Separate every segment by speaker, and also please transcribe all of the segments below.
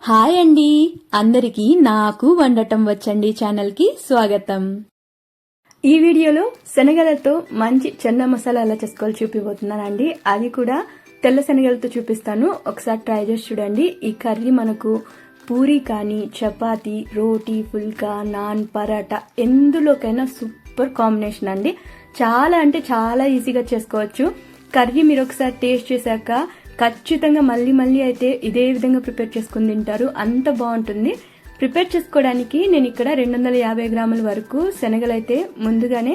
Speaker 1: Hi అండి, అందరికీ నాకు వండటం వచ్చండి ఛానల్కి స్వాగతం. ఈ వీడియోలో శనగలతో మంచి చెన్న మసాలా ఎలా చేసుకోవాలో చూపిపోతున్నానండి. అది కూడా తెల్ల శనగలతో చూపిస్తాను, ఒకసారి ట్రై చేసి చూడండి. ఈ కర్రీ మనకు పూరి కానీ, చపాతి, రోటీ, ఫుల్కా, నాన్, పరాటా ఎందులోకైనా సూపర్ కాంబినేషన్ అండి. చాలా అంటే చాలా ఈజీగా చేసుకోవచ్చు. కర్రీ మీరు ఒకసారి టేస్ట్ చేశాక ఖచ్చితంగా మళ్ళీ అయితే ఇదే విధంగా ప్రిపేర్ చేసుకుని తింటారు, అంత బాగుంటుంది. ప్రిపేర్ చేసుకోవడానికి నేను ఇక్కడ 250 గ్రాముల వరకు శనగలైతే ముందుగానే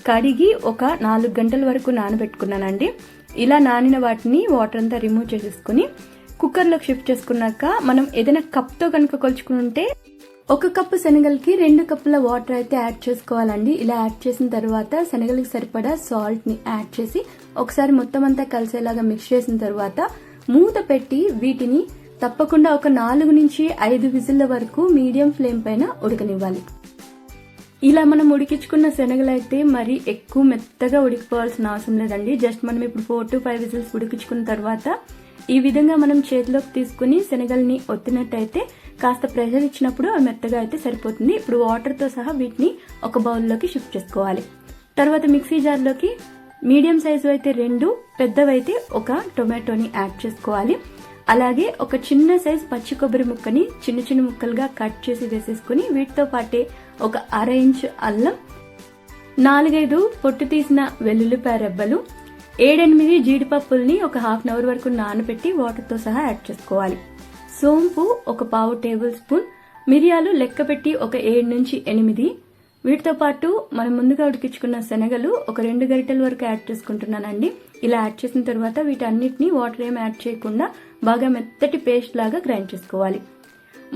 Speaker 1: కడిగి ఒక 4 గంటల వరకు నానబెట్టుకున్నానండి. ఇలా నానిన వాటిని వాటర్ అంతా రిమూవ్ చేసేసుకుని కుక్కర్లోకి షిఫ్ట్ చేసుకున్నాక మనం ఏదైనా కప్తో కనుక కొలుచుకుంటే 1 కప్పు శనగలకి 2 కప్పుల వాటర్ అయితే యాడ్ చేసుకోవాలండి. ఇలా యాడ్ చేసిన తర్వాత శనగలకి సరిపడా సాల్ట్ ని యాడ్ చేసి ఒకసారి మొత్తం అంతా కలిసేలాగా మిక్స్ చేసిన తర్వాత మూత పెట్టి వీటిని తప్పకుండా ఒక 4 నుంచి 5 విజిల్ల వరకు మీడియం ఫ్లేమ్ పైన ఉడకనివ్వాలి. ఇలా మనం ఉడికించుకున్న శనగలైతే మరి ఎక్కువ మెత్తగా ఉడికిపోవాల్సిన అవసరం లేదండి. జస్ట్ మనం ఇప్పుడు 4 to 5 విజిల్స్ ఉడికించుకున్న తర్వాత ఈ విధంగా మనం చేతిలోకి తీసుకుని శనగల్ని ఒత్తినట్టయితే కాస్త ప్రెషర్ ఇచ్చినప్పుడు అవి మెత్తగా అయితే సరిపోతుంది. ఇప్పుడు వాటర్ తో సహా వీటిని ఒక బౌల్లోకి షిఫ్ట్ చేసుకోవాలి. తర్వాత మిక్సీ జార్లోకి మీడియం సైజు అయితే 2, పెద్దవైతే ఒక టొమాటోని యాడ్ చేసుకోవాలి. అలాగే ఒక చిన్న సైజు పచ్చి కొబ్బరి ముక్కని చిన్న ముక్కలుగా కట్ చేసి వేసేసుకుని వీటితో పాటే ఒక 1/2 ఇంచ్ అల్లం, 4-5 పొట్టు తీసిన వెల్లుల్లిపాయ రెబ్బలు, 7-8 జీడిపప్పుల్ని ఒక హాఫ్ అన్ అవర్ వరకు నానబెట్టి వాటర్ తో సహా యాడ్ చేసుకోవాలి. సోంపు ఒక 1/2 టేబుల్ స్పూన్, మిరియాలు లెక్క పెట్టి ఒక 7 నుంచి 8, వీటితో పాటు మనం ముందుగా ఉడికించుకున్న శనగలు ఒక 2 గరిటెల వరకు యాడ్ చేసుకుంటున్నానండి. ఇలా యాడ్ చేసిన తర్వాత వీటన్నిటిని వాటర్ ఏం యాడ్ చేయకుండా బాగా మెత్తటి పేస్ట్ లాగా గ్రైండ్ చేసుకోవాలి.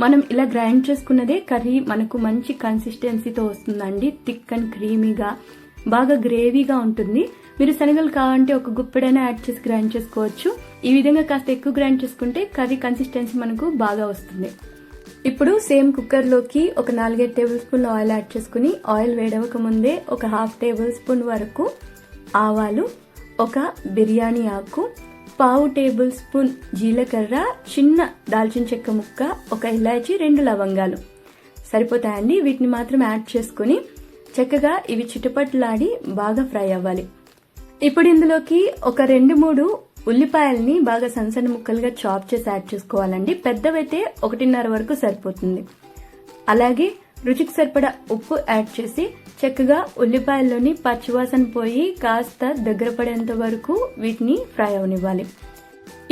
Speaker 1: మనం ఇలా గ్రైండ్ చేసుకున్నదే కర్రీ మనకు మంచి కన్సిస్టెన్సీతో వస్తుందండి. థిక్ అండ్ క్రీమీగా బాగా గ్రేవీగా ఉంటుంది. మీరు శనగలు కావాలంటే ఒక గుప్పెడైనా యాడ్ చేసి గ్రైండ్ చేసుకోవచ్చు. ఈ విధంగా కాస్త ఎక్కువ గ్రైండ్ చేసుకుంటే కర్రీ కన్సిస్టెన్సీ మనకు బాగా వస్తుంది. ఇప్పుడు సేమ్ కుక్కర్ లోకి ఒక 4-5 టేబుల్ స్పూన్ల ఆయిల్ యాడ్ చేసుకుని ఆయిల్ వేడవక ముందే ఒక 1/2 టేబుల్ స్పూన్ వరకు ఆవాలు, ఒక బిర్యానీ ఆకు, 1/2 టేబుల్ స్పూన్ జీలకర్ర, చిన్న దాల్చిన చెక్క ముక్క, ఒక ఇలాచి, 2 లవంగాలు సరిపోతాయండి. వీటిని మాత్రం యాడ్ చేసుకుని చక్కగా ఇవి చిటపట్లాడి బాగా ఫ్రై అవ్వాలి. ఇప్పుడు ఇందులోకి ఒక 2-3 ఉల్లిపాయల్ని బాగా సన్న ముక్కలుగా చాప్ చేసి యాడ్ చేసుకోవాలండి. పెద్దవైతే 1.5 వరకు సరిపోతుంది. అలాగే రుచికి సరిపడా ఉప్పు యాడ్ చేసి చక్కగా ఉల్లిపాయల్లోని పచ్చివాసన పోయి కాస్త దగ్గర పడేంత వరకు వీటిని ఫ్రై అవనివ్వాలి.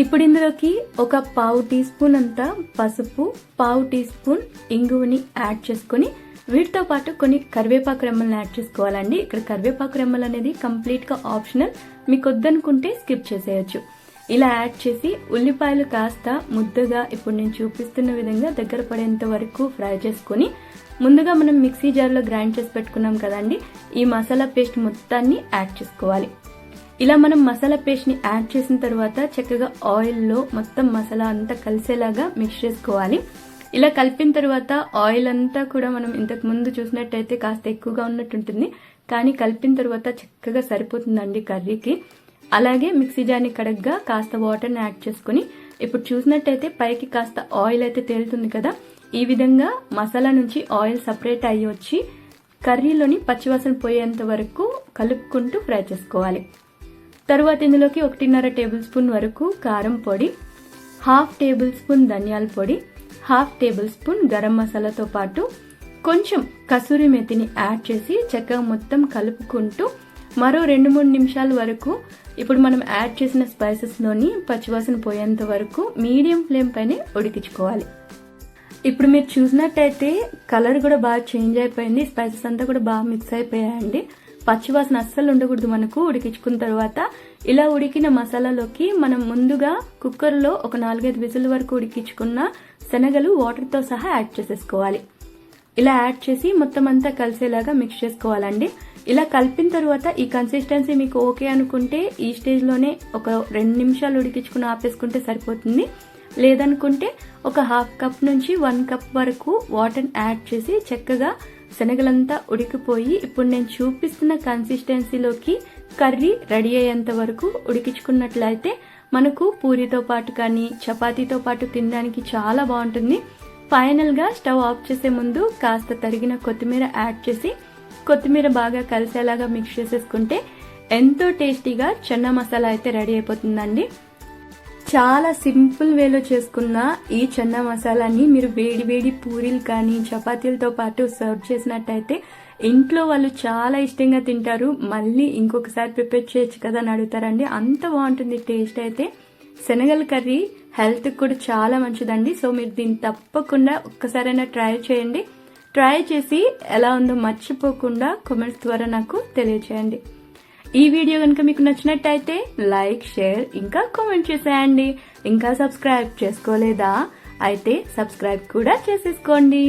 Speaker 1: ఇప్పుడు ఇందులోకి ఒక 1/2 టీ స్పూన్ అంతా పసుపు, 1/2 టీ స్పూన్ ఇంగువని యాడ్ చేసుకుని వీటితో పాటు కొన్ని కరివేపాకు రెమ్మలను యాడ్ చేసుకోవాలండి. ఇక్కడ కరివేపాకు రెమ్మలు అనేది కంప్లీట్ గా ఆప్షనల్, మీకు వద్దనుకుంటే స్కిప్ చేసేయచ్చు. ఇలా యాడ్ చేసి ఉల్లిపాయలు కాస్త ముద్దగా ఇప్పుడు నేను చూపిస్తున్న విధంగా దగ్గర పడేంత వరకు ఫ్రై చేసుకుని ముందుగా మనం మిక్సీ జార్లో గ్రైండ్ చేసి పెట్టుకున్నాం కదండి, ఈ మసాలా పేస్ట్ మొత్తాన్ని యాడ్ చేసుకోవాలి. ఇలా మనం మసాలా పేస్ట్ ని యాడ్ చేసిన తర్వాత చక్కగా ఆయిల్లో మొత్తం మసాలా అంతా కలిసేలాగా మిక్స్ చేసుకోవాలి. ఇలా కలిపిన తర్వాత ఆయిల్ అంతా కూడా మనం ఇంతకు ముందు చూసినట్టయితే కాస్త ఎక్కువగా ఉన్నట్టుంటుంది, కానీ కలిపిన తర్వాత చక్కగా సరిపోతుందండి కర్రీకి. అలాగే మిక్సీ జార్ని కడగ్గా కాస్త వాటర్ని యాడ్ చేసుకుని ఇప్పుడు చూసినట్టయితే పైకి కాస్త ఆయిల్ అయితే తేలుతుంది కదా, ఈ విధంగా మసాలా నుంచి ఆయిల్ సపరేట్ అయ్యి వచ్చి కర్రీలోని పచ్చివాసన పోయేంత వరకు కలుపుకుంటూ ఫ్రై చేసుకోవాలి. తరువాత ఇందులోకి 1.5 టేబుల్ స్పూన్ వరకు కారం పొడి, 1/2 టేబుల్ స్పూన్ ధనియాల పొడి, 1/2 టేబుల్ స్పూన్ గరం మసాలాతో పాటు కొంచెం కసూరి మెతిని యాడ్ చేసి చక్కగా మొత్తం కలుపుకుంటూ మరో 2-3 నిమిషాల వరకు ఇప్పుడు మనం యాడ్ చేసిన స్పైసెస్ లోని పచ్చివాసన పోయేంత వరకు మీడియం ఫ్లేమ్ పైనే ఉడికించుకోవాలి. ఇప్పుడు మీరు చూసినట్టయితే కలర్ కూడా బాగా చేంజ్ అయిపోయింది, స్పైసెస్ అంతా కూడా బాగా మిక్స్ అయిపోయాయండి. పచ్చివాసన అస్సలు ఉండకూడదు మనకు ఉడికించుకున్న తర్వాత. ఇలా ఉడికిన మసాలాలోకి మనం ముందుగా కుక్కర్లో ఒక 4-5 విజిల్ వరకు ఉడికించుకున్న శనగలు వాటర్ తో సహా యాడ్ చేసేసుకోవాలి. ఇలా యాడ్ చేసి మొత్తం అంతా కలిసేలాగా మిక్స్ చేసుకోవాలండి. ఇలా కలిపిన తర్వాత ఈ కన్సిస్టెన్సీ మీకు ఓకే అనుకుంటే ఈ స్టేజ్ లోనే ఒక 2 నిమిషాలు ఉడికించుకుని ఆపేసుకుంటే సరిపోతుంది. లేదనుకుంటే ఒక 1/2 కప్ నుంచి 1 కప్ వరకు వాటర్ యాడ్ చేసి చక్కగా శనగలంతా ఉడికిపోయి ఇప్పుడు నేను చూపిస్తున్న కన్సిస్టెన్సీలోకి కర్రీ రెడీ అయ్యేంత వరకు ఉడికించుకున్నట్లయితే మనకు పూరితో పాటు కానీ చపాతీతో పాటు తినడానికి చాలా బాగుంటుంది. ఫైనల్గా స్టవ్ ఆఫ్ చేసే ముందు కాస్త తరిగిన కొత్తిమీర యాడ్ చేసి కొత్తిమీర బాగా కలిసేలాగా మిక్స్ చేసేసుకుంటే ఎంతో టేస్టీగా చెన్నా మసాలా అయితే రెడీ అయిపోతుందండి. చాలా సింపుల్ వేలో చేసుకున్న ఈ చెన్నా మసాలాని మీరు వేడి వేడి పూరీలు కానీ చపాతీలతో పాటు సర్వ్ చేసినట్టయితే ఇంట్లో వాళ్ళు చాలా ఇష్టంగా తింటారు. మళ్ళీ ఇంకొకసారి ప్రిపేర్ చేయొచ్చు కదా అని అడుగుతారండి. అంత బాగుంటుంది టేస్ట్ అయితే. శనగల కర్రీ హెల్త్కి కూడా చాలా మంచిదండి. సో మీరు దీన్ని తప్పకుండా ఒక్కసారైనా ట్రై చేయండి. ట్రై చేసి ఎలా ఉందో మర్చిపోకుండా కామెంట్స్ ద్వారా నాకు తెలియచేయండి. ఈ వీడియో కనుక మీకు నచ్చినట్టయితే లైక్, షేర్ ఇంకా కామెంట్ చేసేయండి. ఇంకా సబ్స్క్రైబ్ చేసుకోలేదా? అయితే సబ్స్క్రైబ్ కూడా చేసేసుకోండి.